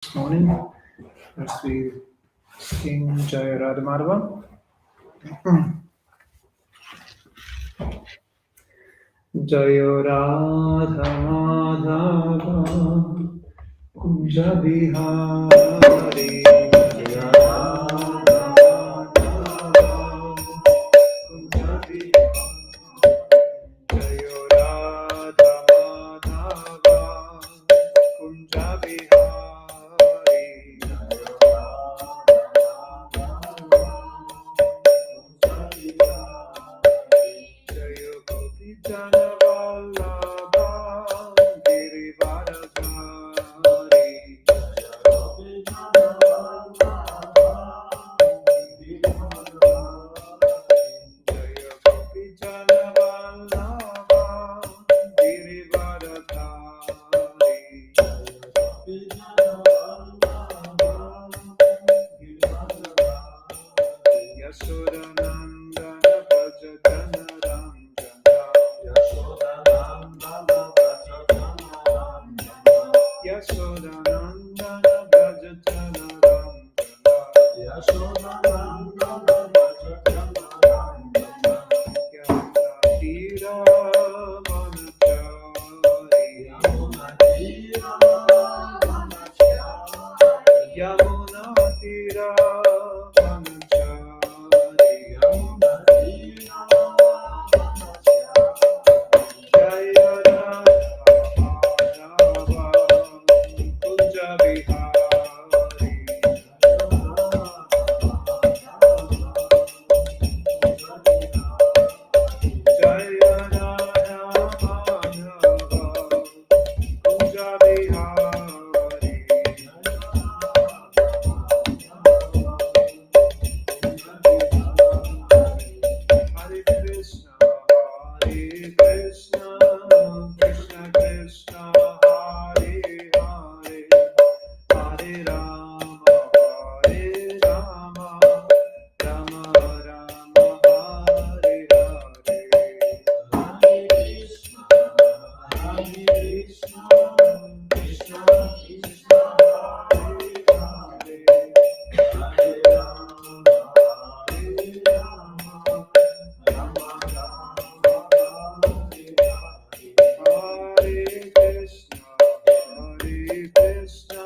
This morning, let's be sing Jaya Radha Madhava. Jaya Radha Madhava Kunja Bihari Jaya Radha Madhava Kunja Bihari Jaya Radha Madhava Kunja Bihari Jaya Gopinath Vallabha Girivaradhari Jaya Gopinath Vallabha Girivaradhari Yashodanandana Brajadana Ramjana Yashodanandana Brajadana Ramjana Yamuna Manachari Yamuna Tira Manachari Jaya Radha Madhava Kunja Bihari Jaya Radha Madhava Kunja Bihari Hare Krishna, Krishna Krishna, Hare Hare, Hare Rama, Rama Rama, Hare Hare. Hare Krishna, Krishna Krishna, Hare Hare, Hare Rama, Rama Hare Krishna,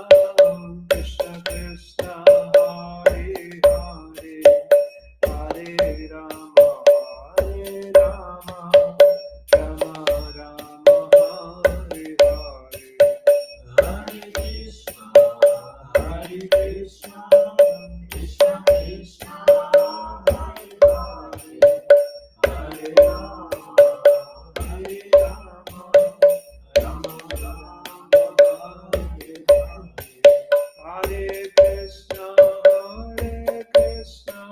Krishna Krishna, Hare Hare, Hare Rama, Rama Rama, Hare Hare. Hare Krishna, Krishna Krishna, Hare Hare, Hare Rama, Rama Hare Hare. Krishna,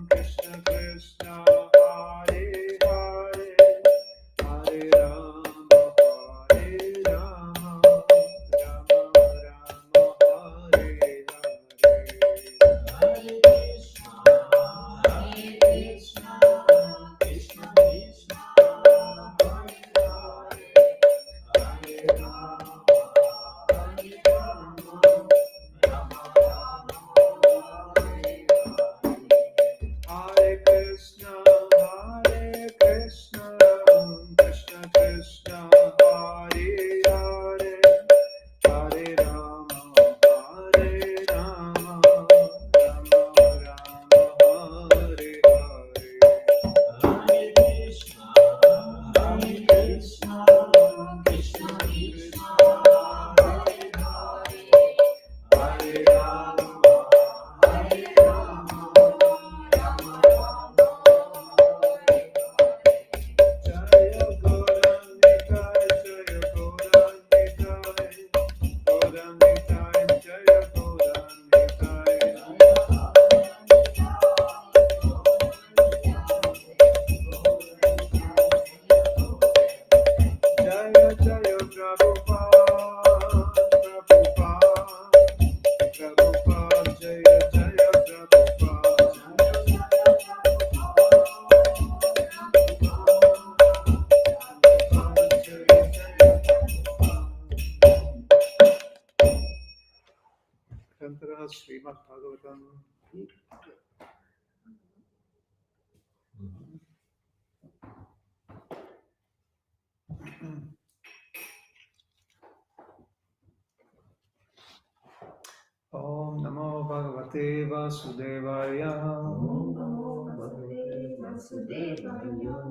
Krishna Krishna, Hare Hare, Hare Rama, Rama Rama, Hare Hare. Shantara Srimad Bhagavatam. Om Namo Bhagavate Vasudevaya. Om Namo Bhagavate Vasudevaya.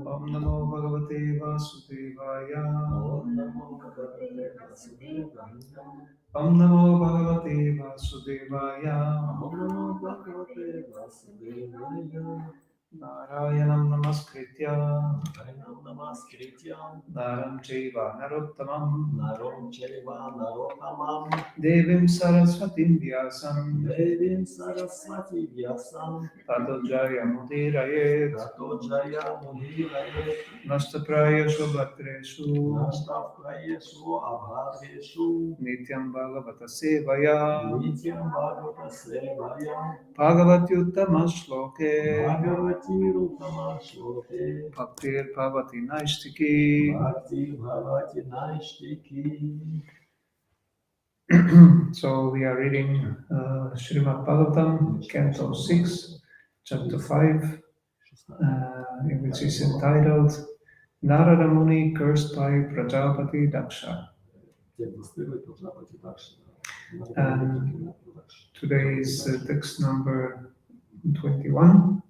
Om Namo Bhagavate Vasudevaya. Om Namo Bhagavate Vasudevaya. Om Namo Bhagavate Vasudevaya. Om Namo Bhagavate Vasudevaya. Narayanam Namaskritya. Naram Namaskritya. Naram Chaiva Narottamam. Narom Chaiva Narottamam. Devim Saraswatim Vyasam. Devim Saraswati Vyasam. Tato Jaya Mudirayet. Tato Jaya Mudiraye. Nastaprayashu Bhatreshu. Nastafrayesu Abhadreshu. Nityam Bhagavata Sevaya. Nityam Bhagavata Sevaya. Bhagavatyuttama Shloke. Bhagavati Ruttama Shloke. Bhaktir Bhavati Naistiki. Bhakti Bhavati Naistiki. So we are reading Srimad Bhagavatam, Canto 6, Chapter 5, in which is entitled Narada Muni cursed by Prajapati Daksha. And today is text number 21.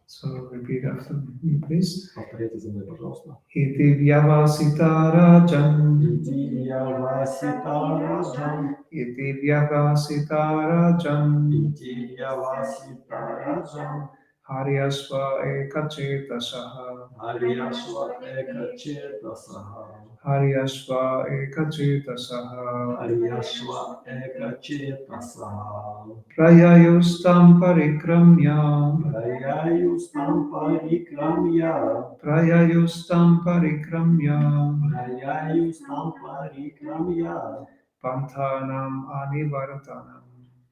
So repeat after me, please. Повторите за мной, пожалуйста. Iti vyavasita rajan. Ити Vyavasita Rajan. Iti vyavasita rajan. Ити Vyavasita Rajan. Haryasva ekachetasaha. Haryashva Ekachetasaha. Haryasva ekachetasaha. Haryashva Ekachetasaha. Prayayustam parikramya. Prayayustam Parikramya. Prayayustam parikramya. Prayayustam Parikramya. Panthanam anivartanam.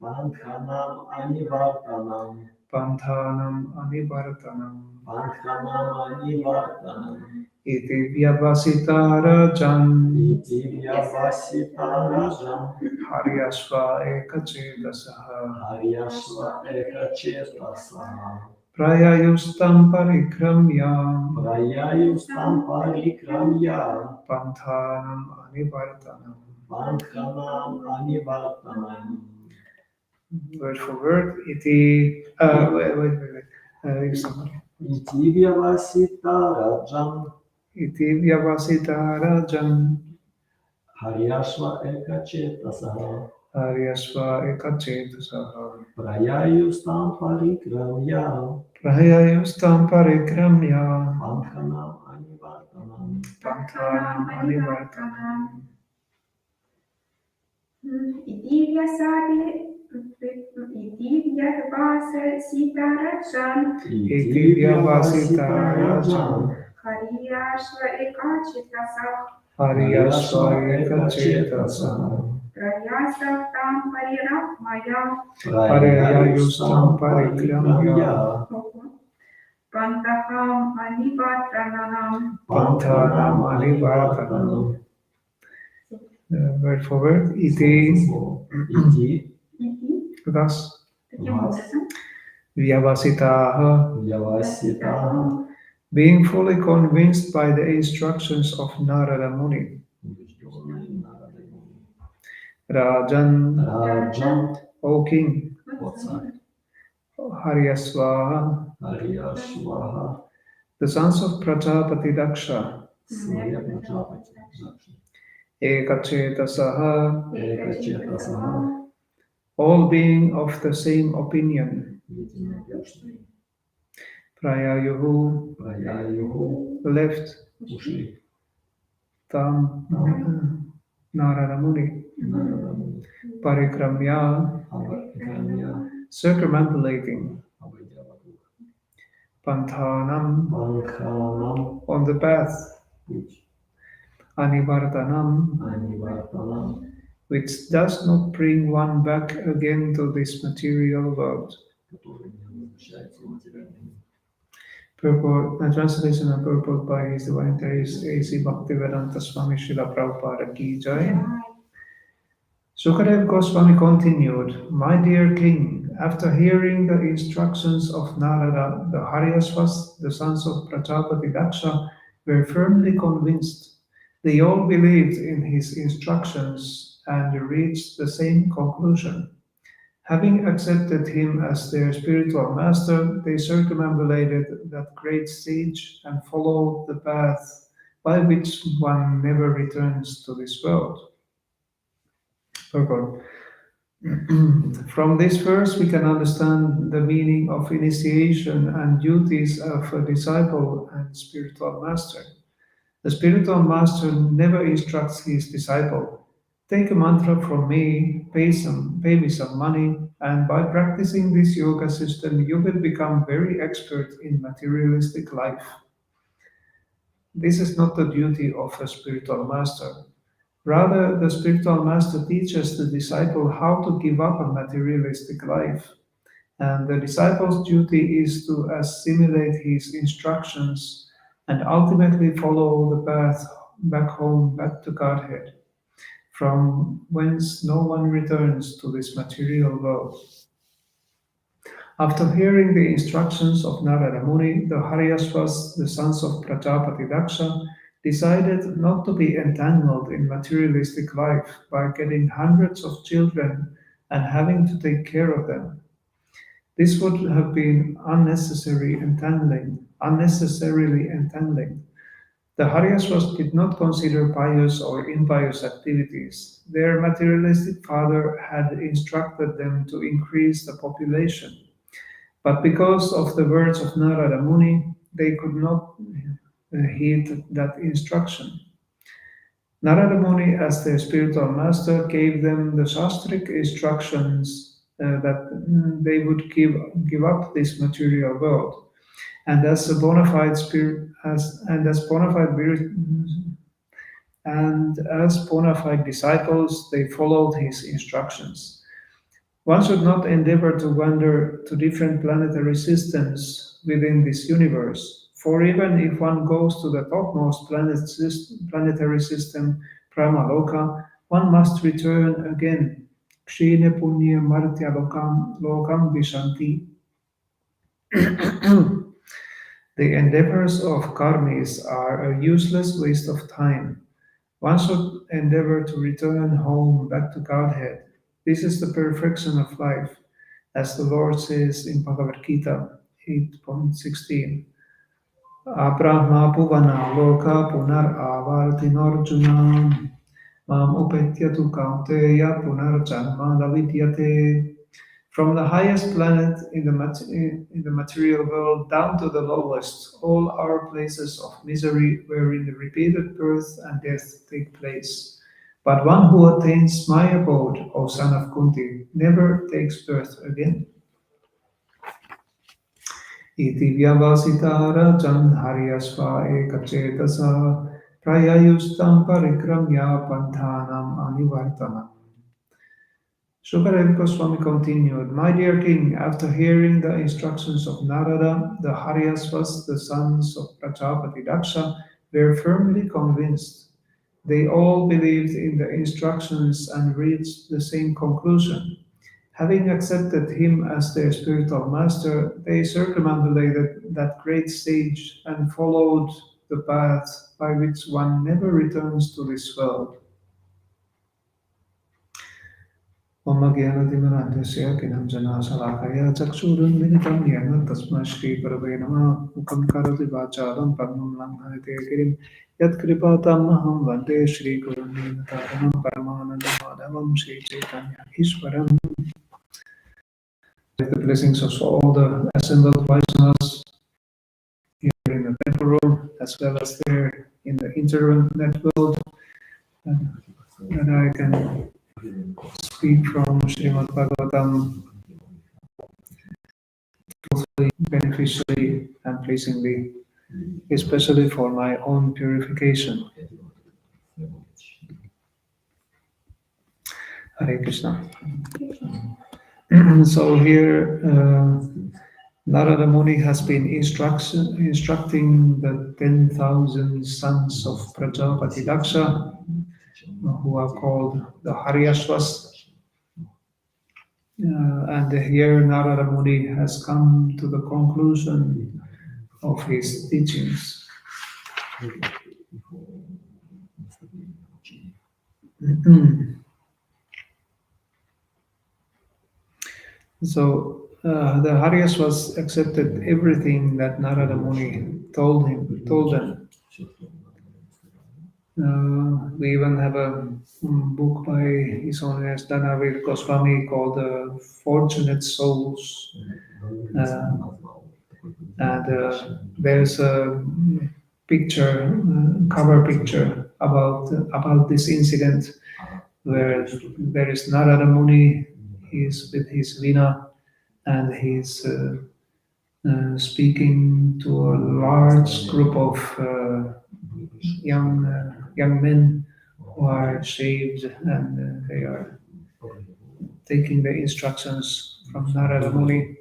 Pankhanam Anivartanam. Panthanam anivartanam. Pankhanam Anivartanam. Iti vyavasita rajan. Iti Vyavasita Rajan. Haryasva ekachetasaha. Haryashva Ekachetasaha. Prayayustam parikramya. Prayayustam Parikramya. Panthanam anivartanam. Pankhanam Anivartanam. Word for word, iti. Wait. Iti Vyavasita Rajan. Iti vyavasita rajan. Haryashva Ekachetasaha. Haryasva ekachetasaha. Prayayustam Parikramya. Prayayustam parikramya. Pankhanam Anivartanam. Panthanam anivartanam. Iti vyavasita rajan. Iti vyavasita rajan. Haryashva ekachetasaha. Haryasva ekachetasaha. Prayasaktam parirakmaya. Prayayustam parikramya. Pantaham anivatrananam. Panthanam anivartanam. Word for word, iti. Iti Thus, Таким образом, vyavasitaha. Vyavasitaha. Being fully convinced by the instructions of Narada Muni. Rajan, Rajan. O king, Haryasvaha, Haryashvaha. the sons of Prajapati Daksha, Сыновья Праджапати. Ekachetasaha, Ekachetasaha. all being of the same opinion. Единодушные. Prayayuhu, Prayayuhu. left, Ушли. tam, Narada Muni, Нарадамуни. Parikramya, Абхакрамья. circumambulating, Обойдя вокруг. Panthanam, Панханам. on the path, Путь. Anivartanam, Анивартанам. which does not bring one back again to this material world. Который не возвращается в материальный мир. Purport, translation and purport by His Divine Grace A.C. Bhaktivedanta Swami Srila Prabhupada Ki Jai. Sukadev Goswami continued, "My dear king, after hearing the instructions of Narada, the Haryasvas, the sons of Prajapati Daksha, were firmly convinced. They all believed in his instructions and reached the same conclusion. Having accepted him as their spiritual master, they circumambulated that great sage and followed the path by which one never returns to this world." Purport. From this verse, we can understand the meaning of initiation and duties of a disciple and spiritual master. The spiritual master never instructs his disciple, "Take a mantra from me, pay me some money, and by practicing this yoga system, you will become very expert in materialistic life." This is not the duty of a spiritual master. Rather, the spiritual master teaches the disciple how to give up a materialistic life, and the disciple's duty is to assimilate his instructions and ultimately follow the path back home, back to Godhead, from whence no one returns to this material world. After hearing the instructions of Narada Muni, the Haryasvas, the sons of Prajapati Daksha, decided not to be entangled in materialistic life by getting hundreds of children and having to take care of them. This would have been unnecessarily entangling. The Haryasvas did not consider pious or impious activities. Their materialistic father had instructed them to increase the population. But because of the words of Narada Muni, they could not heed that instruction. Narada Muni, as their spiritual master, gave them the shastric instructions that they would give up this material world, and as bona fide disciples, they followed his instructions. One should not endeavor to wander to different planetary systems within this universe, for even if one goes to the topmost planetary system, Pramaloka, one must return again. Kshine punya martya lokam vishanti. The endeavors of karmis are a useless waste of time. One should endeavor to return home back to Godhead. This is the perfection of life, as the Lord says in Bhagavad Gita 8.16. Abrahma puvana loka punar avartinorjuna mam upetyatu kaunteya punar janma lavidyate. From the highest planet in the material world down to the lowest, all are places of misery wherein the repeated birth and death take place. But one who attains my abode, O son of Kunti, never takes birth again. Iti vyavasita rajan haryasva ekachetasa prayayustam parikramya panthanam anivartanam. Shukadev Goswami continued, "My dear king, after hearing the instructions of Narada, the Haryasvas, the sons of Prajapati Daksha, were firmly convinced. They all believed in the instructions and reached the same conclusion. Having accepted him as their spiritual master, they circumambulated that great sage and followed the path by which one never returns to this world." Om Jnanatimirandhasya Kinanjana Salakaya Chakshurunmilitam Yena Tasma Shri Gurave Namah Mukam Karoti Vacharam Parnam Langhayate Girim Yat Kripatam Aham Vande Shri Gurunimataranam Paramananda Madhavam Shri Chaitanya Ishwaram. The blessings of all the assembled Vaishnavas here in the temple room, as well as there in the internet world, and I can speak from Srimad Bhagavatam truthfully, beneficially, and pleasingly, especially for my own purification. Hare Krishna. So here, Narada Muni has been instructing the 10,000 sons of Prajapati Daksha who are called the Haryashvas. And here Narada Muni has come to the conclusion of his teachings. So the Haryashvas accepted everything that Narada Muni told them. We even have a book by His Holiness Dhanavir Goswami called Fortunate Souls. And there's a picture, cover picture about this incident where there is Narada Muni, he's with his veena and he's speaking to a large group of young men who are shaved, and they are taking the instructions from Narada Muni.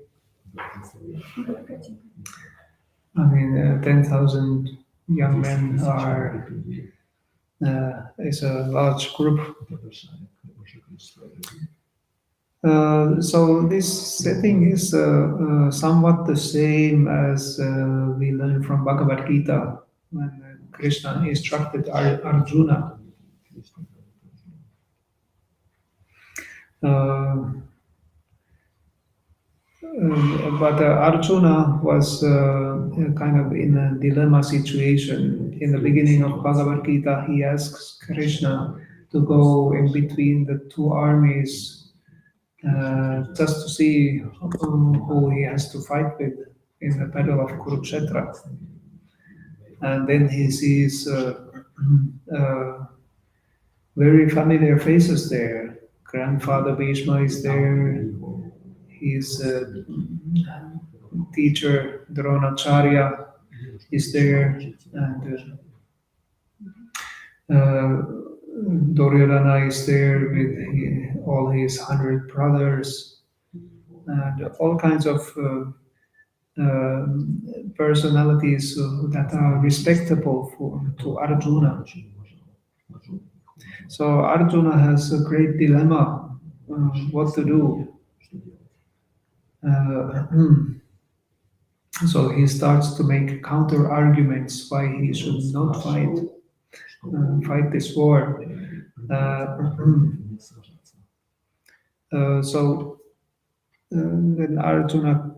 I mean, 10,000 young men is a large group. So this setting is somewhat the same as we learn from Bhagavad Gita when Krishna instructed Arjuna. But Arjuna was kind of in a dilemma situation. In the beginning of Bhagavad Gita, he asks Krishna to go in between the two armies just to see who he has to fight with in the battle of Kurukshetra. And then he sees very familiar faces there. Grandfather Bhishma is there. His teacher Dronacharya is there, and Duryodhana is there with all his 100 brothers, and all kinds of personalities that are respectable to Arjuna. So Arjuna has a great dilemma what to do. So he starts to make counter arguments why he should not fight this war. So then Arjuna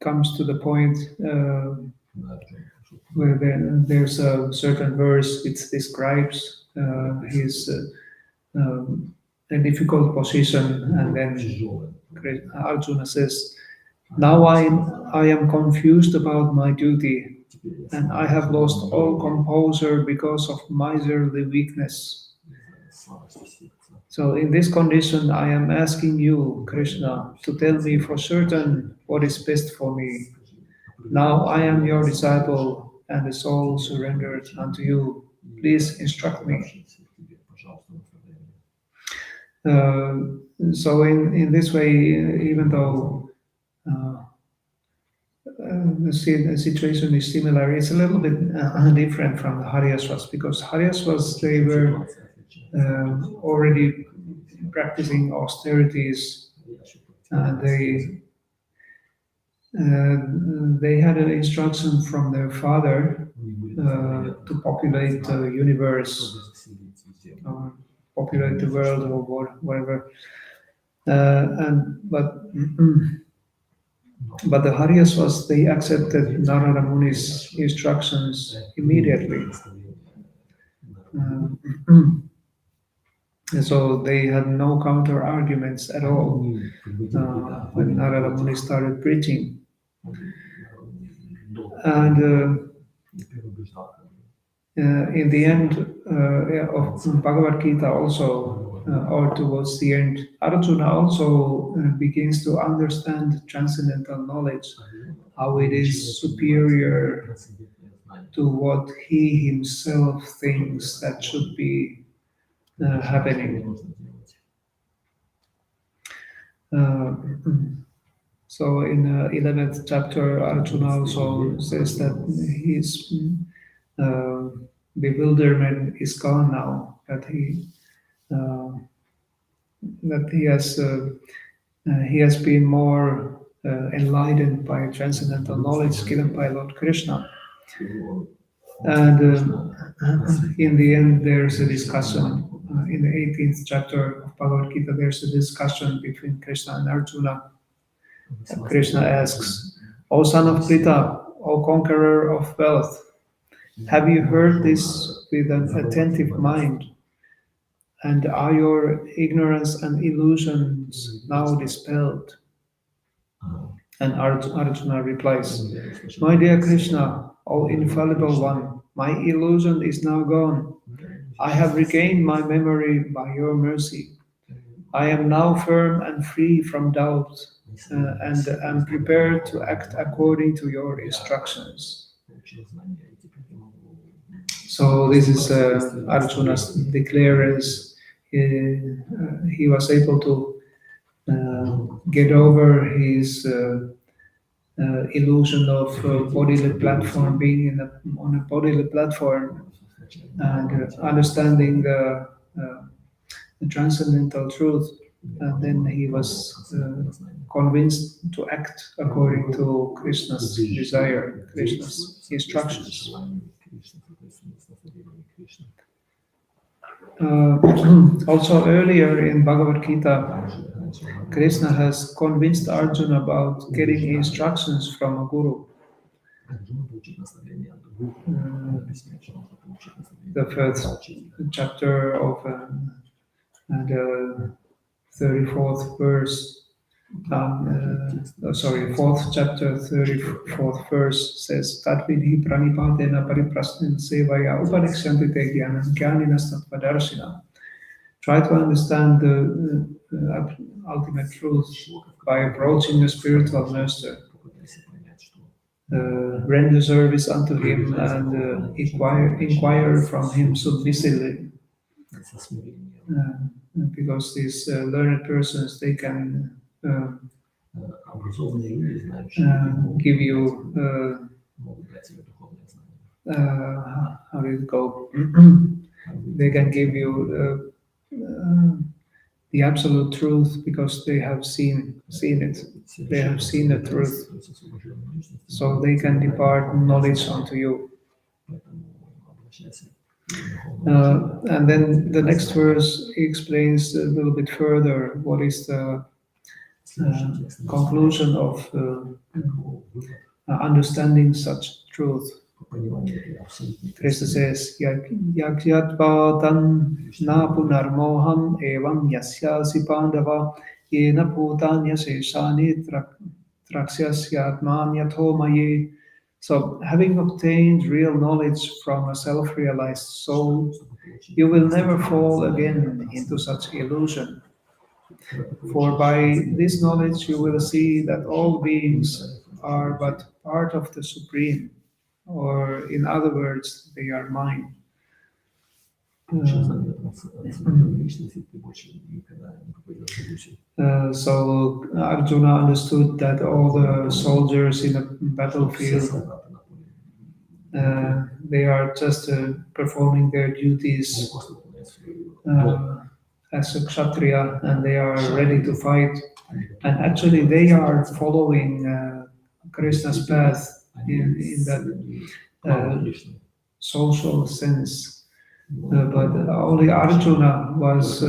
comes to the point where there's a certain verse which describes his a difficult position, and then Arjuna says, "Now I am confused about my duty, and I have lost all composure because of miserly weakness. So in this condition, I am asking you, Krishna, to tell me for certain what is best for me. Now I am your disciple and the soul surrendered unto you. Please instruct me." So in this way, even though the situation is similar, it's a little bit different from the Haryashvas, because Haryashvas, they were already practicing austerities, and they had an instruction from their father to populate the universe, populate the world, or whatever. But the Haryashvas, they accepted Narada Muni's instructions immediately. And so they had no counter arguments at all when Narada Muni started preaching. And in the end of Bhagavad Gita also, or towards the end, Arjuna also begins to understand transcendental knowledge, how it is superior to what he himself thinks that should be happening. So in 11th chapter, Arjuna also says that his bewilderment is gone now. that he has been more enlightened by transcendental knowledge given by Lord Krishna. And in the end, there's a discussion. In the 18th chapter of Bhagavad Gita, there's a discussion between Krishna and Arjuna. And Krishna asks, O son of Pritha, O conqueror of wealth, have you heard this with an attentive mind? And are your ignorance and illusions now dispelled? And Arjuna replies, My dear Krishna, O infallible one, my illusion is now gone. I have regained my memory by your mercy. I am now firm and free from doubt, and am prepared to act according to your instructions. So this is Arjuna's declarance. He was able to get over his illusion of bodily platform, being on a bodily platform, and understanding the transcendental truth. And then he was convinced to act according to Krishna's desire, Krishna's instructions. Also earlier in Bhagavad Gita, Krishna has convinced Arjuna about getting instructions from a guru. The first chapter of the 34th verse, fourth chapter, 34th verse says, Tatvidhi pranipatena pariprasnin sevaya upanikshyanti te jnanam jnaninas tattvadarshina. Try to understand the ultimate truth by approaching the spiritual master. Render service unto him and inquire from him submissively. Because these learned persons, they can give you, how did it go? They can give you the absolute truth because they have seen it. They have seen the truth. So they can depart knowledge unto you. And then the next verse explains a little bit further what is the conclusion of understanding such truth. Krishna says, Yagyatva tan na punarmoham evam yasyasi pandava yena bhutanya seshani traksyasyaatman maye. So, having obtained real knowledge from a self-realized soul, you will never fall again into such illusion. For by this knowledge you will see that all beings are but part of the Supreme, or in other words, they are mine. So Arjuna understood that all the soldiers in a battlefield, they are just performing their duties as a kshatriya, and they are ready to fight. And actually they are following Krishna's path in that social sense. But only Arjuna was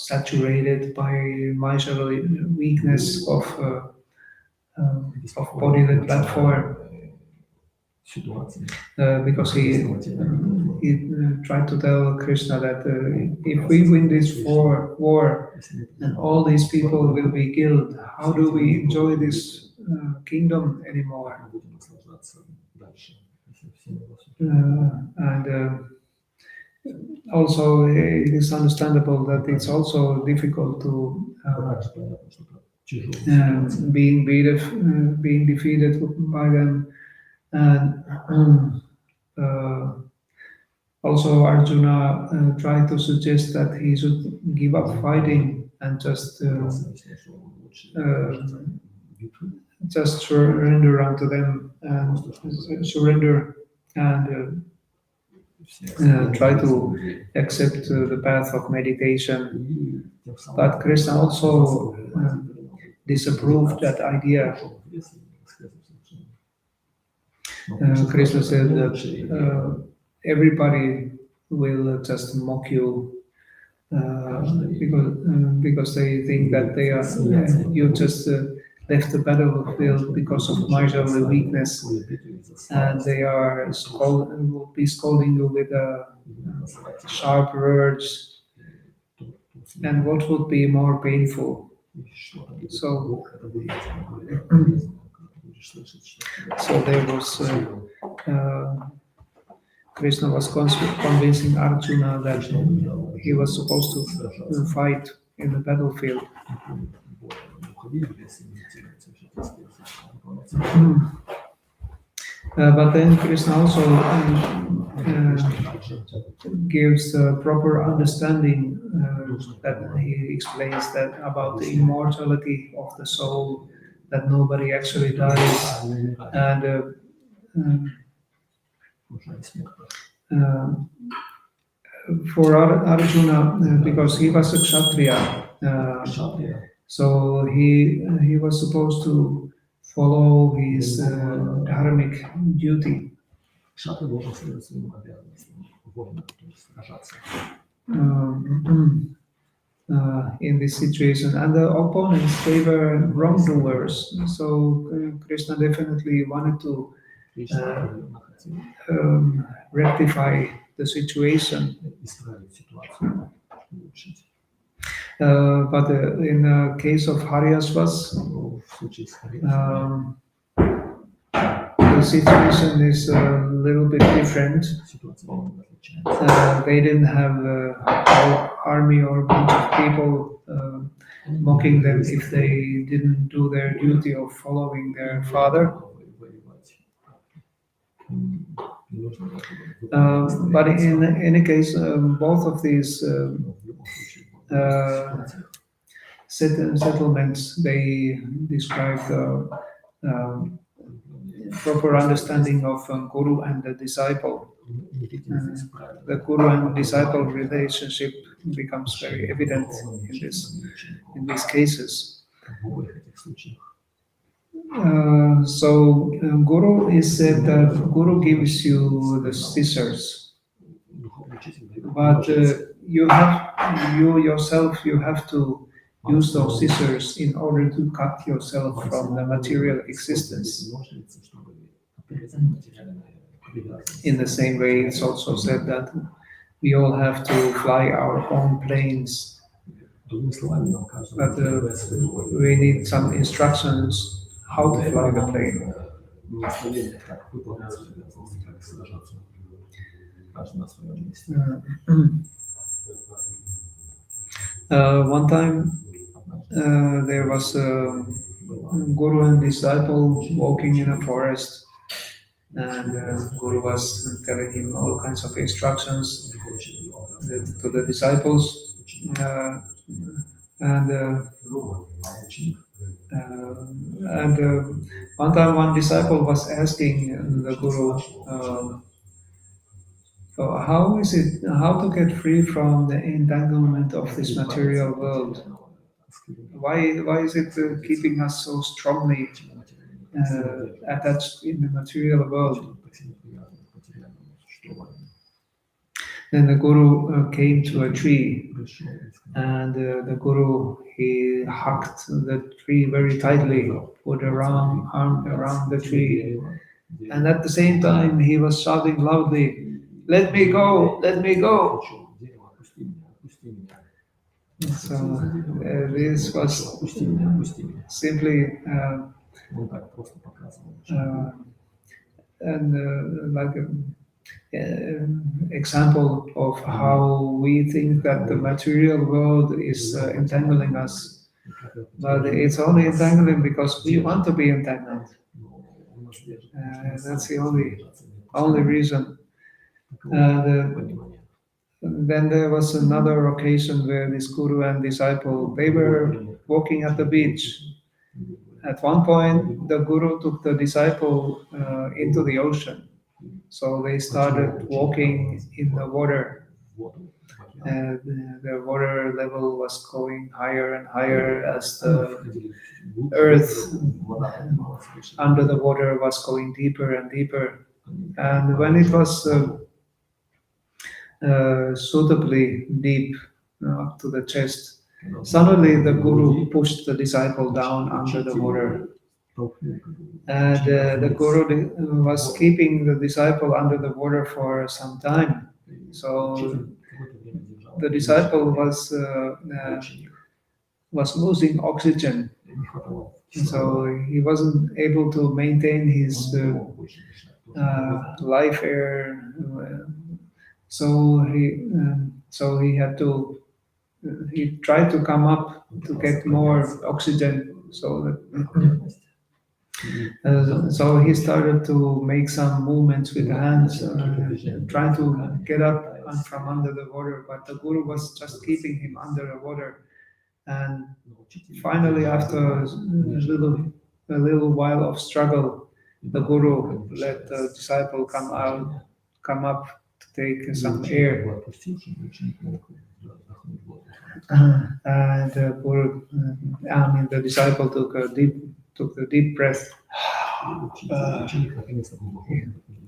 saturated by miserly weakness of bodily platform, because he tried to tell Krishna that if we win this war and all these people will be killed, how do we enjoy this kingdom anymore? And also it is understandable that it's also difficult to being defeated by them. And also Arjuna tried to suggest that he should give up fighting and just surrender unto them and surrender and try to accept the path of meditation. But Krishna also disapproved that idea. Krishna said that everybody will just mock you because they think that they are you just left the battlefield because of miserly weakness, and they are will be scolding you with sharp words. And what would be more painful? So there was Krishna was convincing Arjuna that he was supposed to fight in the battlefield. But then Krishna also gives a proper understanding that he explains that about the immortality of the soul, that nobody actually dies, and for Arjuna, because he was a Kshatriya, so he was supposed to follow his dharmic duty. In this situation, and the opponents, they were wrongdoers, so Krishna definitely wanted to rectify the situation. But in the case of Haryasvas, the situation is a little bit different. They didn't have an army or a bunch of people mocking them if they didn't do their duty of following their father. But in any case, both of these settlements, they describe the proper understanding of guru and the disciple. The guru and disciple relationship becomes very evident in these cases. So guru is said that guru gives you the scissors, but you yourself have to use those scissors in order to cut yourself from the material existence. In the same way, it's also said that we all have to fly our own planes, but we need some instructions how to fly the plane. One time there was a guru and disciple walking in a forest, and Guru was telling him all kinds of instructions to the disciples, and one time one disciple was asking the Guru, how to get free from the entanglement of this material world? Why is it keeping us so strongly attached in the material world? Then the Guru came to a tree, and the Guru, he hugged the tree very tightly, put a arm around the tree, and at the same time he was shouting loudly, "Let me go! Let me go!" So this was simply like an example of how we think that the material world is entangling us, but it's only entangling because we want to be entangled. That's the only reason. Then there was another occasion where this Guru and disciple, they were walking at the beach. At one point, the Guru took the disciple into the ocean. So they started walking in the water, and the water level was going higher and higher as the earth under the water was going deeper and deeper. And when it was suitably deep, up to the chest, suddenly the guru pushed the disciple down under the water. And the guru was keeping the disciple under the water for some time. So the disciple was losing oxygen, so he wasn't able to maintain his life air. So he had to. He tried to come up to get more oxygen, so that. So he started to make some movements with the hands, trying to get up from under the water, but the guru was just keeping him under the water. And finally, after a little while of struggle, the guru let the disciple come up to take some air. And the disciple took a deep breath.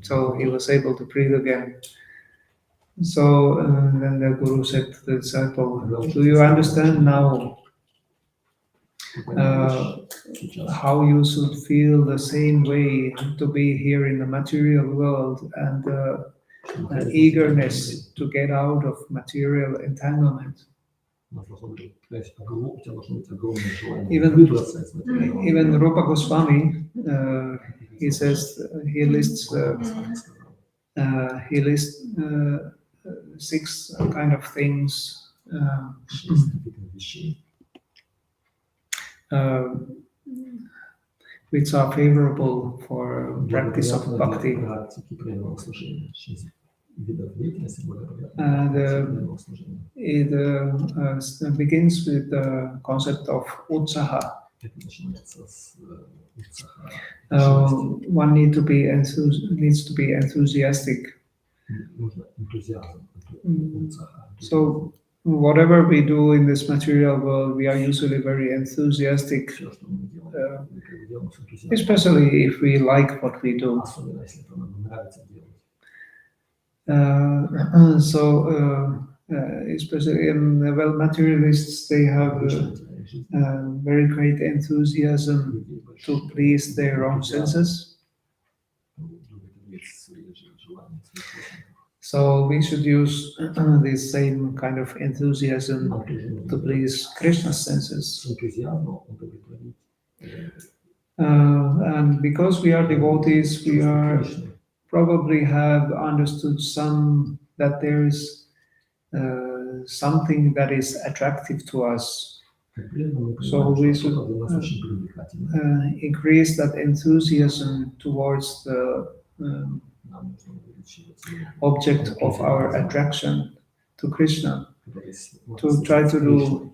So he was able to breathe again. So then the guru said to the disciple, "Do you understand now how you should feel the same way to be here in the material world and eagerness to get out of material entanglement?" Even Rupa Goswami, he says, he lists 6 kind of things which are favorable for practice of bhakti. And it begins with the concept of utsaha. One needs to be enthusiastic. So whatever we do in this material world, we are usually very enthusiastic, especially if we like what we do. Especially in materialists, they have very great enthusiasm to please their own senses. So we should use this same kind of enthusiasm to please Krishna's senses. And because we are devotees, we probably have understood that there is something that is attractive to us. So we should increase that enthusiasm towards the object of our attraction to Krishna, to try to do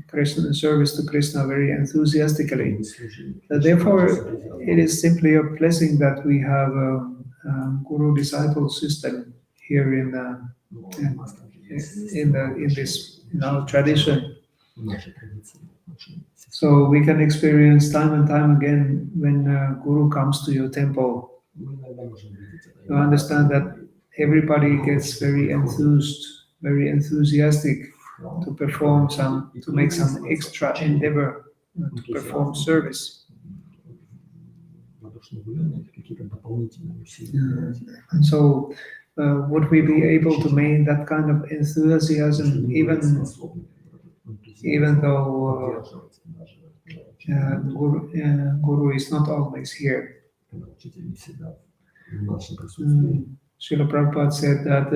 Krishna service to Krishna very enthusiastically. Therefore, it is simply a blessing that we have a guru-disciple system here in our tradition. So we can experience time and time again when Guru comes to your temple. You understand that everybody gets very enthusiastic to make some extra endeavor to perform service. And so, would we be able to maintain that kind of enthusiasm even though Guru is not always here? Srila Prabhupada said that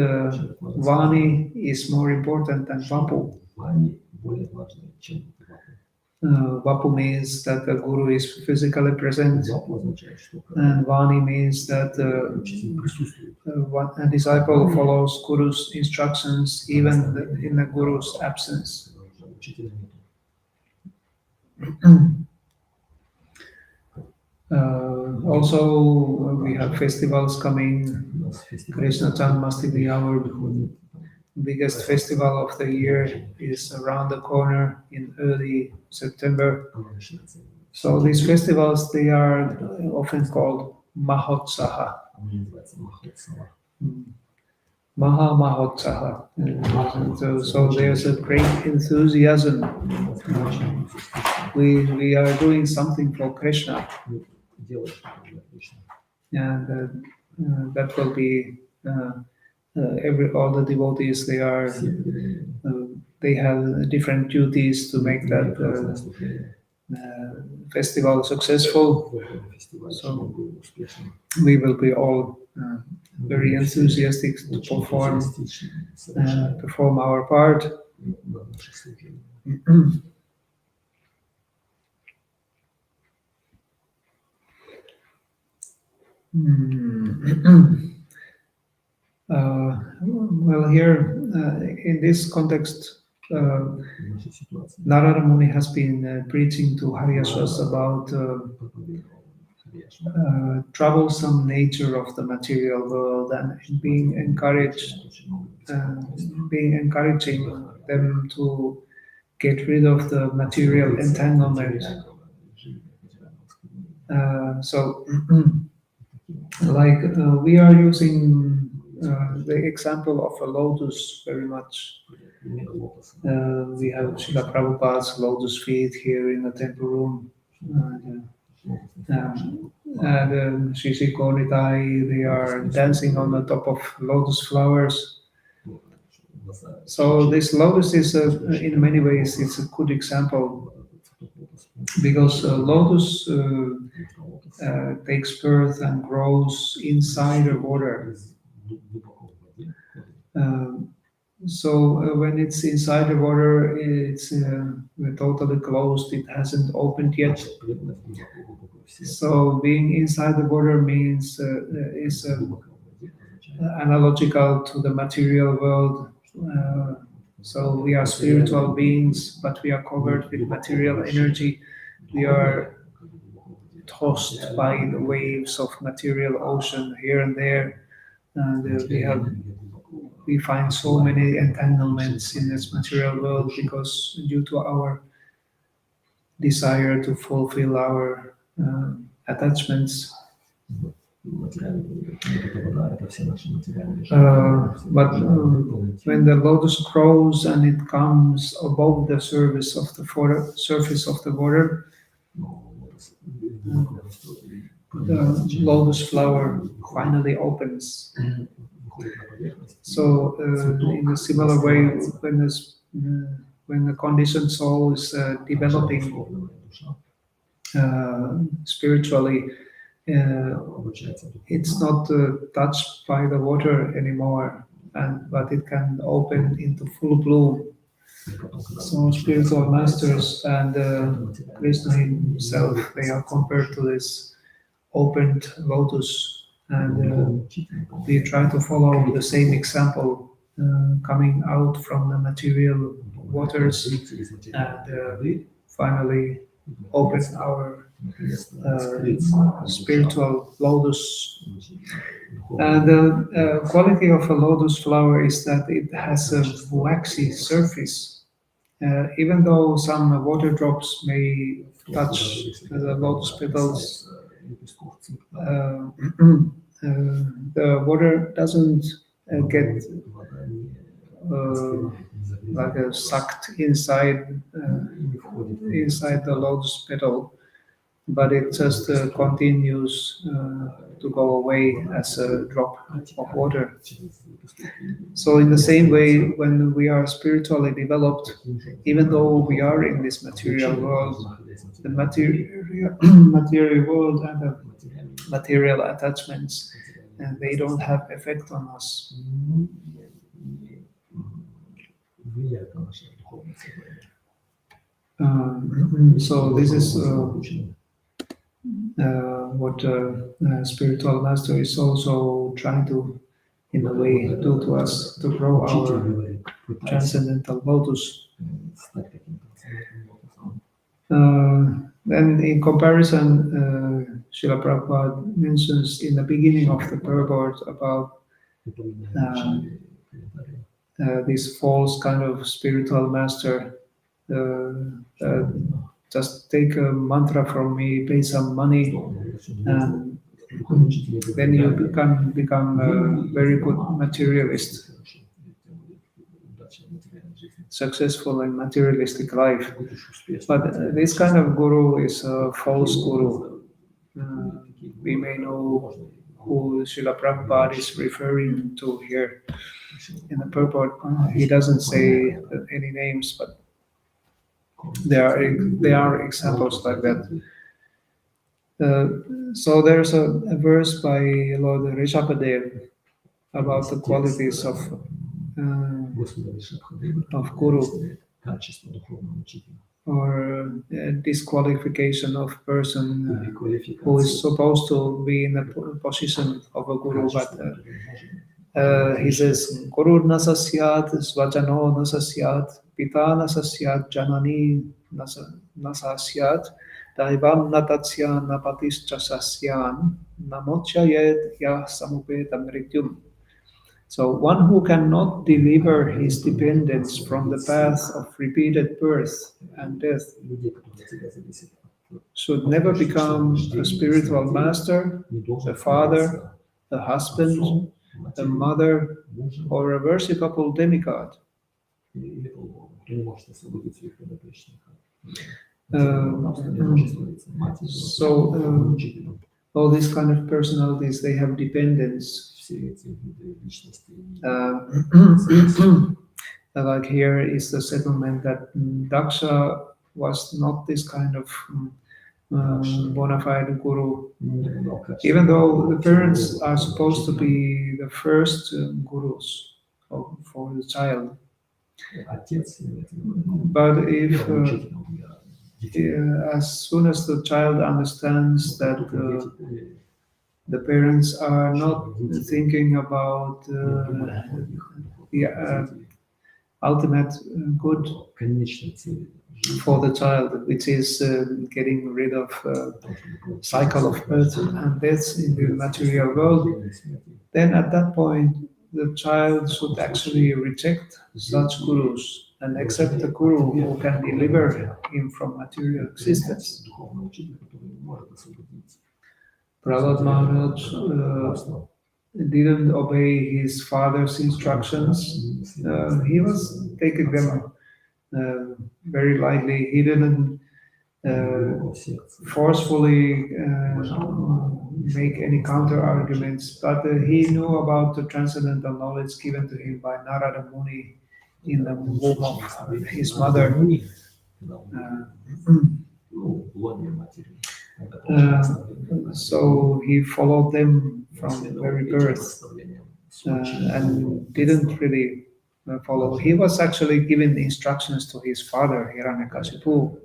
Vani is more important than Vapu. Vapu means that the Guru is physically present, and Vani means that a disciple follows Guru's instructions even in the Guru's absence. Also, we have festivals coming. У нас фестиваль. Krishna Janmashtami, our Приходит biggest festival of the year, is around the corner in early September. оно начинается. So these festivals, they are often called Mahotsaha. Оно называется Махотсава. Maha Mahotsaha. So there's a great enthusiasm. У нас очень энтузиастично. We are doing something for Krishna, Мы делаем что-то для Кришны. and that will be all the devotees. Все преданные. They have different duties to make that Прекрасное служение. festival successful. В этом фестивале, So- чтобы он был успешным. We will be all very Мы enthusiastic все to очень perform энтузиастичны, совершаем perform our part. наше служение. Well, here in this context, В нашей ситуации Narada Muni has been preaching to Haryashvas about проповедовал Харьяшва. troublesome nature of the material world and being encouraging them to get rid of the material entanglement. So, like we are using the example of a lotus very much. We have Srila Prabhupada's lotus feet here in the temple room. And Sri Sri Gauritai, they are dancing on the top of lotus flowers. So this lotus is, in many ways, it's a good example because lotus takes birth and grows inside the water. So when it's inside the water, it's totally closed. It hasn't opened yet. So being inside the water means is analogical to the material world. So we are spiritual beings, but we are covered with material energy. We are tossed by the waves of material ocean here and there, and we find so many entanglements in this material world because due to our desire to fulfill our attachments. But when the lotus grows and it comes above the surface of the water, the lotus flower finally opens. So, in a similar way, when the conditioned soul is developing spiritually, it's not touched by the water anymore, but it can open into full bloom. So spiritual masters and Krishna himself, they are compared to this opened lotus, and we try to follow the same example, coming out from the material waters and finally open our spiritual lotus. And the quality of a lotus flower is that it has a waxy surface. Even though some water drops may touch the lotus petals, the water doesn't get sucked inside the lotus petal, but it just continues to go away as a drop of water. So in the same way, when we are spiritually developed, even though we are in this material world, the material world and the material attachments, and they don't have effect on us. So this is what spiritual master is also trying to, in a way, do to us to grow our transcendental lotus. Then in comparison, Srila Prabhupada mentions in the beginning of the purport about this false kind of spiritual master. Just take a mantra from me, pay some money, and then you become a very good materialist, successful in materialistic life. But this kind of guru is a false guru. We may know who Srila Prabhupada is referring to here. In the purport, he doesn't say any names, but there are examples like that. So there's a verse by Lord Rishabhadev about the qualities of guru, or disqualification of person who is supposed to be in the position of a guru, but he says, Guru nasasyat, svajano nasasyat, pita nasasyat, janani nasasyat, daivam natatsya napatischa sasyan, namochayet yah samupeta mrityum. So one who cannot deliver his dependents from the path of repeated birth and death should never become a spiritual master, a father, a husband, a mother, or a worshipable demigod. So all these kind of personalities, they have dependents. Like here is the settlement that Daksha was not this kind of bona fide guru, even though the parents are supposed to be the first gurus for the child. But if as soon as the child understands that the parents are not thinking about the ultimate good for the child, which is getting rid of cycle of birth and death in the material world, then at that point the child should actually reject such gurus and accept the guru who can deliver him from material existence. Prahlad Maharaj didn't obey his father's instructions. He was taking them very lightly. He didn't forcefully make any counter arguments, but he knew about the transcendental knowledge given to him by Narada Muni in the womb of his mother. So he followed them from the very birth and didn't really follow. He was actually given instructions to his father, Hiranyakashipu.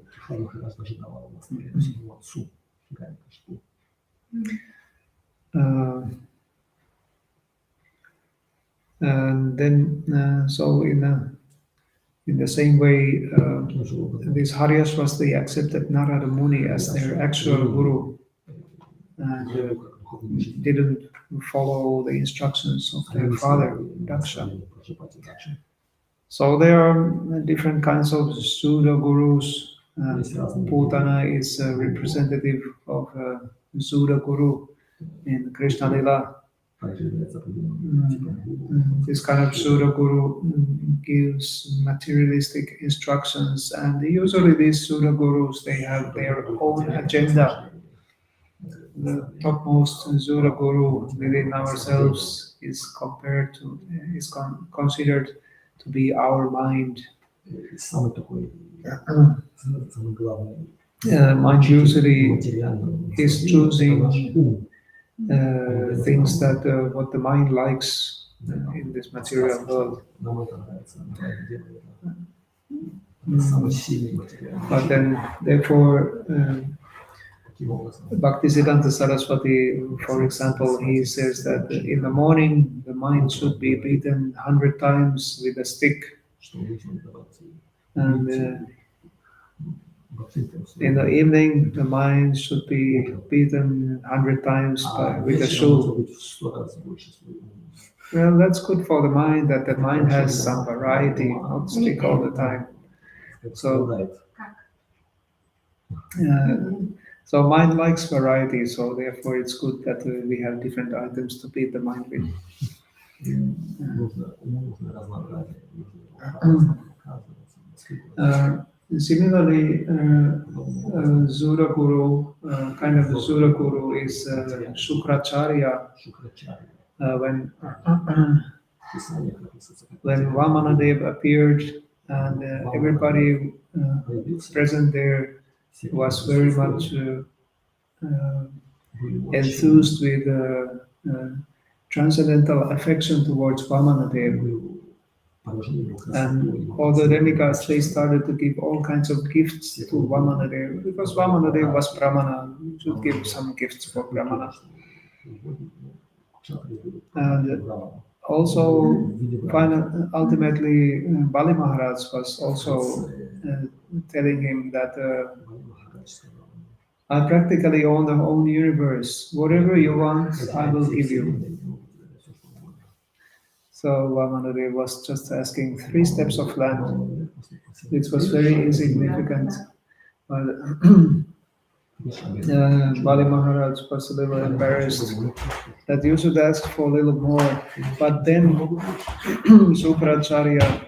And then, so in the same way, these Haryashvas, they accepted Narada Muni as their actual guru and didn't follow the instructions of their father, Daksha. So there are different kinds of pseudo-gurus. Putana is a representative of pseudo-guru in Krishna Lila. This kind of pseudo-guru gives materialistic instructions, and usually these pseudo-gurus, they have their own agenda. The topmost pseudo-guru within ourselves is considered to be our mind. Mind usually is choosing things that what the mind likes in this material world. But then, therefore, Bhaktisiddhanta Saraswati, for example, he says that in the morning the mind should be beaten 100 times with a stick, and In the evening, the mind should be beaten 100 times with a shoe. Well, that's good for the mind, that the mind has some variety, not stick all the time. So mind likes variety, so therefore it's good that we have different items to beat the mind with. Similarly, Zura Guru, kind of the Zura Guru is Shukracharya. When Vamanadev appeared and everybody present there was very much enthused with transcendental affection towards Vamanadev. And all the demigods, they started to give all kinds of gifts to Vamanadev, because Vamanadev was Brahmana, you should give some gifts for Brahmana. And also, ultimately, Bali Maharaj was also telling him that I practically own the whole universe. Whatever you want, I will give you. So Vamanadev was just asking 3 steps of land. It was very insignificant. But Bali Maharaj was a little embarrassed that you should ask for a little more. But then Shukracharya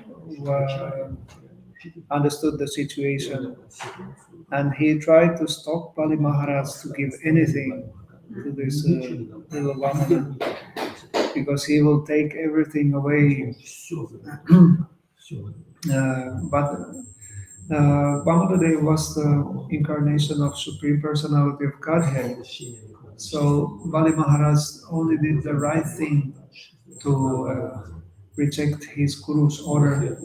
understood the situation, and he tried to stop Bali Maharaj to give anything to this little Vamana, because he will take everything away. But Vamanadev was the incarnation of Supreme Personality of Godhead. So Bali Maharaj only did the right thing to reject his Guru's order.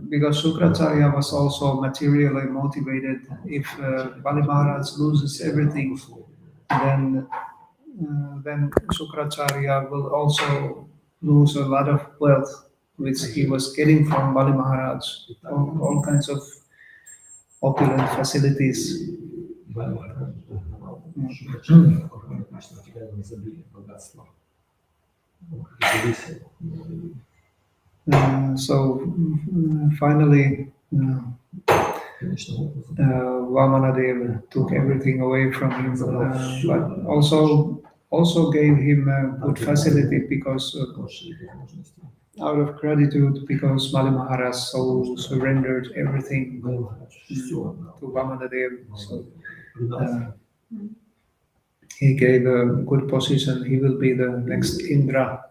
Because Shukracharya was also materially motivated. If Bali Maharaj loses everything, then Shukracharya will also lose a lot of wealth, which he was getting from Bali Maharaj, all kinds of opulent facilities. So finally, Vamanadev took everything away from him, but also gave him a good facility, because out of gratitude, because Bali Maharaj so surrendered everything to Vamanadev. So he gave a good position. He will be the next Indra.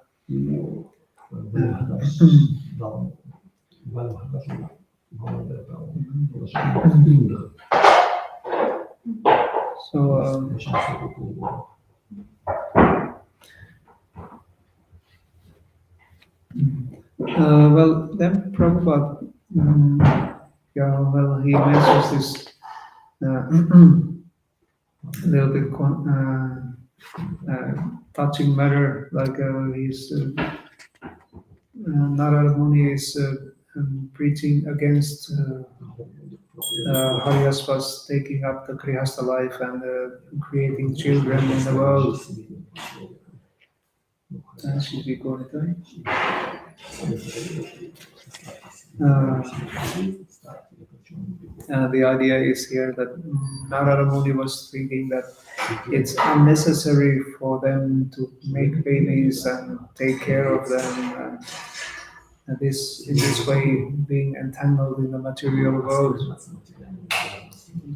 So well, then Prabhupada, he mentions this little bit touching matter, like Narada Muni is preaching against Haryasvas taking up the Grihastha life and creating children in the world. Should we go with that? The idea is here that Narada Muni was thinking that it's unnecessary for them to make babies and take care of them, and in this way being entangled in the material world.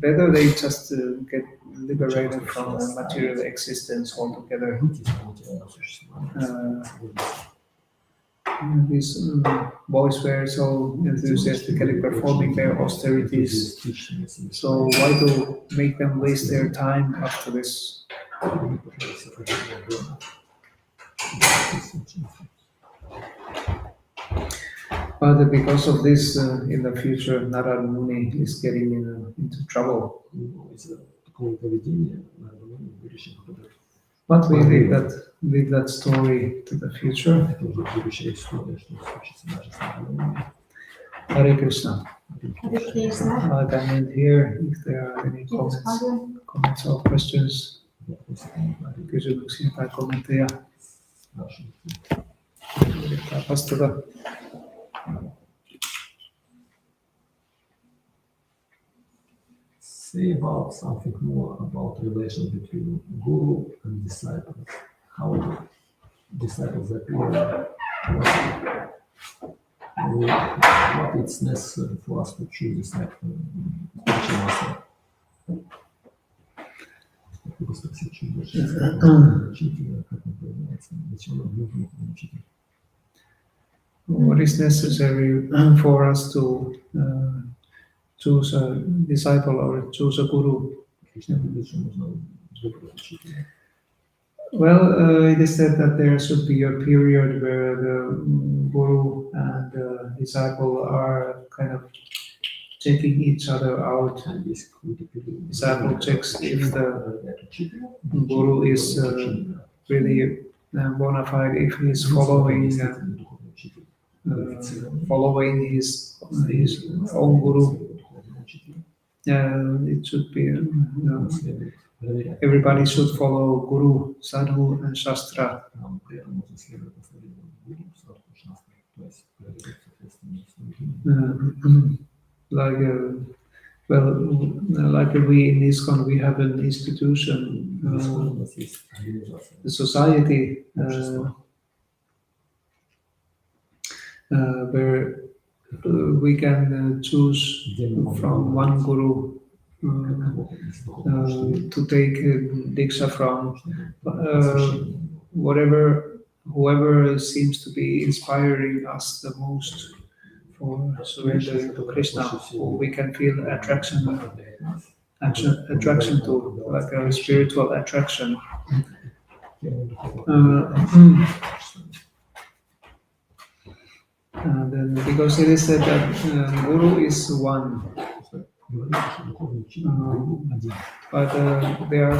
Better they just get liberated from the material existence altogether. These boys were so enthusiastically performing their austerities, so why to make them waste their time after this? But because of this, in the future, Narada Muni is getting into trouble. But we leave that story to the future. Hare Krishna. Hare Krishna. I can end here if there are any Kiitos paljon. comments or questions, kysymyksiä tai kommentteja. Yritetään vastata. Say about something more about relation between guru and disciple. How disciples appear. What it's necessary for us to choose disciple. What is necessary for us to choose a disciple or choose a guru? Well, it is said that there should be a period where the guru and the disciple are kind of checking each other out. Disciple checks if the guru is really bona fide, if he is following his own guru. It should be everybody should follow guru, sadhu, and shastra. Like we in ISKCON, we have an institution, the society, where we can choose from one guru to take diksha from, whoever seems to be inspiring us the most for surrendering to Krishna, who we can feel attraction to, like a spiritual attraction. And then, because it is said that guru is one, but there are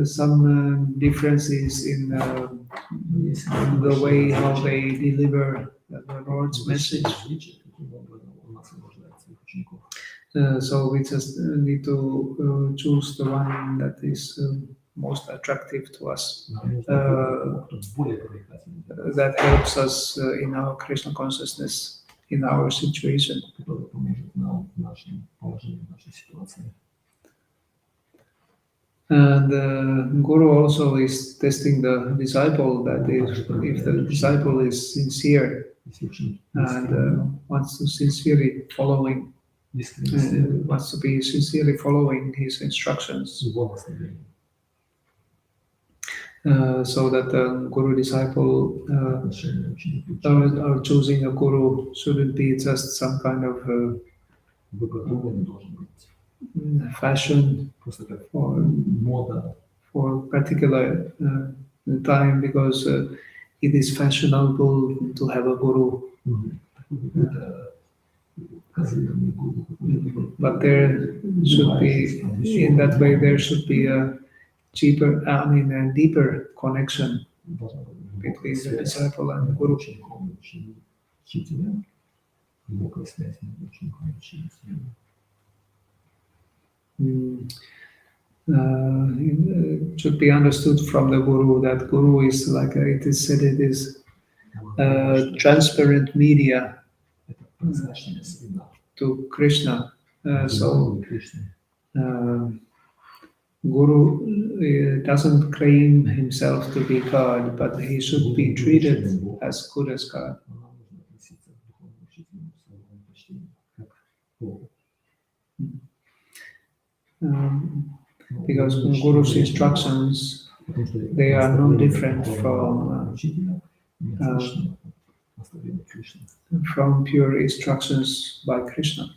some differences in the way how they deliver the Lord's message. So we just need to choose the one that is most attractive to us, that helps us in our Krishna consciousness, in our situation. And Guru also is testing the disciple, that if the disciple is sincere and wants to be sincerely following his instructions, so that the guru disciple or choosing a guru shouldn't be just some kind of fashion for particular time, because it is fashionable to have a guru. But there should be, in that way, there should be a deeper connection between the disciple and the guru. It should be understood from the guru that guru is like it is said, it is transparent media to Krishna. So guru doesn't claim himself to be God, but he should be treated as good as God. Because Guru's instructions, they are no different from pure instructions by Krishna.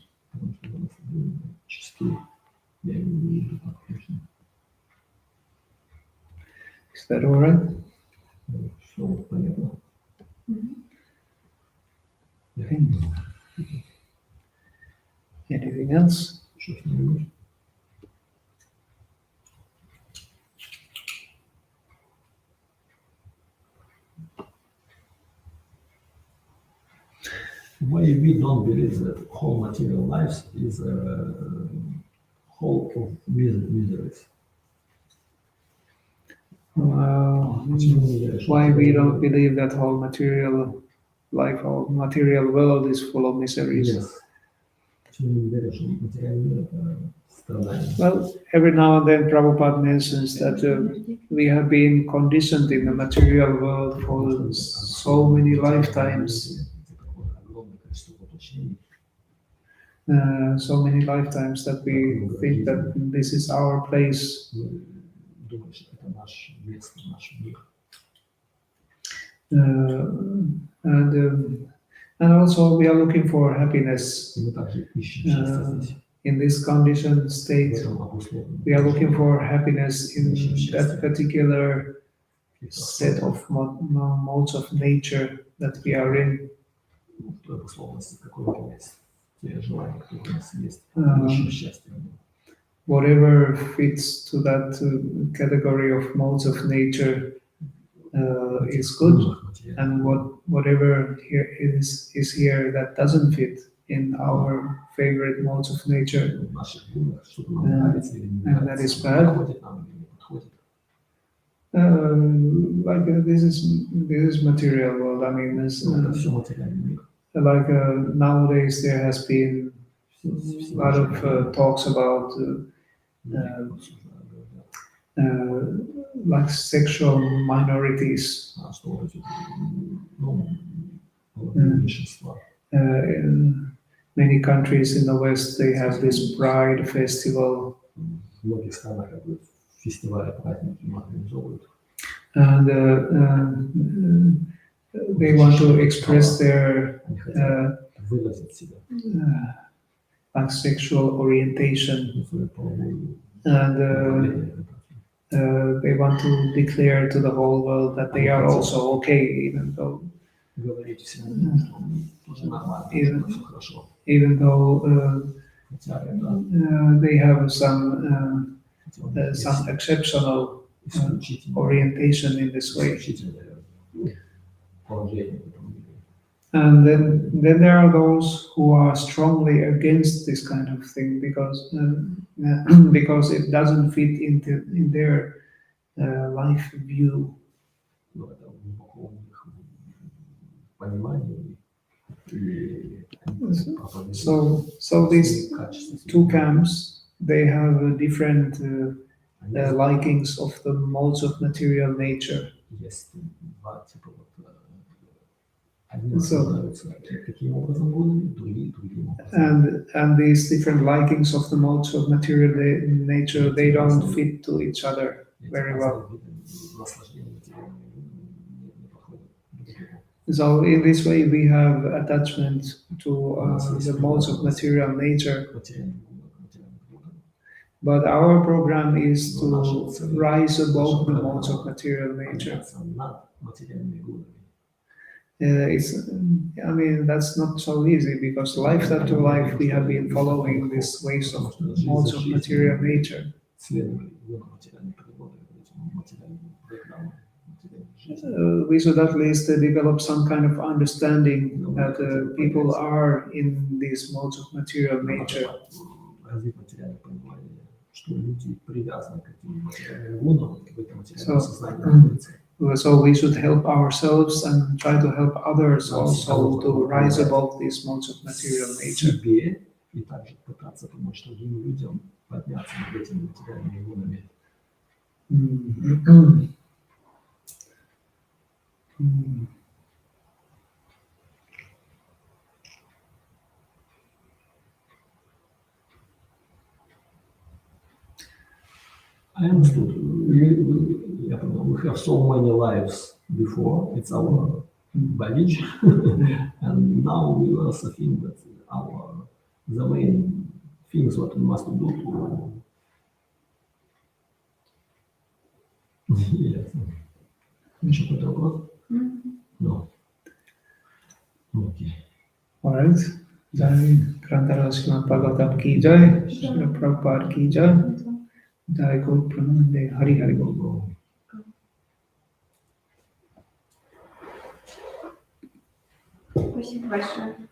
Is that all right? Okay. Anything else? Why we don't believe that whole material life is a whole of miseries? Why we don't believe that whole material life, whole material world is full of miseries? Yes. Почему не веришь, что материальный мир это страдания? Well, every now and then Prabhupada mentions that we have been conditioned in the material world for so many lifetimes. So many lifetimes that we think that this is our place. Думаешь, что это наш место, наш мир. And also we are looking for happiness И мы также ищем счастье здесь. in this conditioned В state. этом обусловленном We are looking for happiness in that particular set of modes of nature that we are in. в той обусловленности, какой у нас есть. Те желания, которые у нас есть. Мы ищем счастье. Whatever fits to that category of modes of nature is good, and whatever here is here that doesn't fit in our favorite modes of nature, В наших думах что-то нам нравится или не and that is нравится, bad. подходит нам или не подходит. Like this is material world. I mean, this, Это все материальный мир. like nowadays there has been a lot of talks about like sexual minorities. А что вот эти, ну, меньшинства. In many countries in the West, they have this Pride festival, В многих странах как бы фестивали, праздники организовывают. and they want to express their Они хотят выразить себя, like sexual orientation, свою половую and направление. they want to declare to the whole world that they are also okay, even though Говорить всем, что тоже нормально, что все хорошо. even though Хотя это they have some exceptional исключительное orientation in this way. исключительное положение в этом мире. And then there are those who are strongly against this kind of thing because it doesn't fit in their life view. Но это глубоко у них понимание и проповедуют So these качества two своего. camps, they have different Они likings of the modes of material nature. есть два типа вот одни становятся таким образом голыми, другие другим образом. And these different likings of the modes of material nature, they don't fit to each other Эти very разные well. виды наслаждения материальными не подходят друг другу. So in this way, we have attachment to the modes of material nature. Материальным гунам, материальным блюдам. But our program is to rise above the modes of material nature. Подняться над материальными гунами. I mean, that's not so easy because life after life we have been following these ways of modes of material nature. Следовали гунам материальной природы, этим материальным программам, материальной жизни. We should at least develop some kind of understanding that people are in these modes of material nature. Развить материальное понимание, что люди привязаны к этим материальным гунам, к этому материальному сознанию. So we should help ourselves and try to help others also to rise above these modes of material nature. Себе и также пытаться помочь другим людям подняться над этими материальными гунами. I understood. We have so many lives before. It's our baggage, and now we also think that the main things what we must do to. Yes. Еще какой-то вопрос? No. Okay. All right. Jai Grantara Srimad Bhagavatam ki jai, Srila Prabhupada ki jai, Jai Gopinath Hari Hari Bol. question.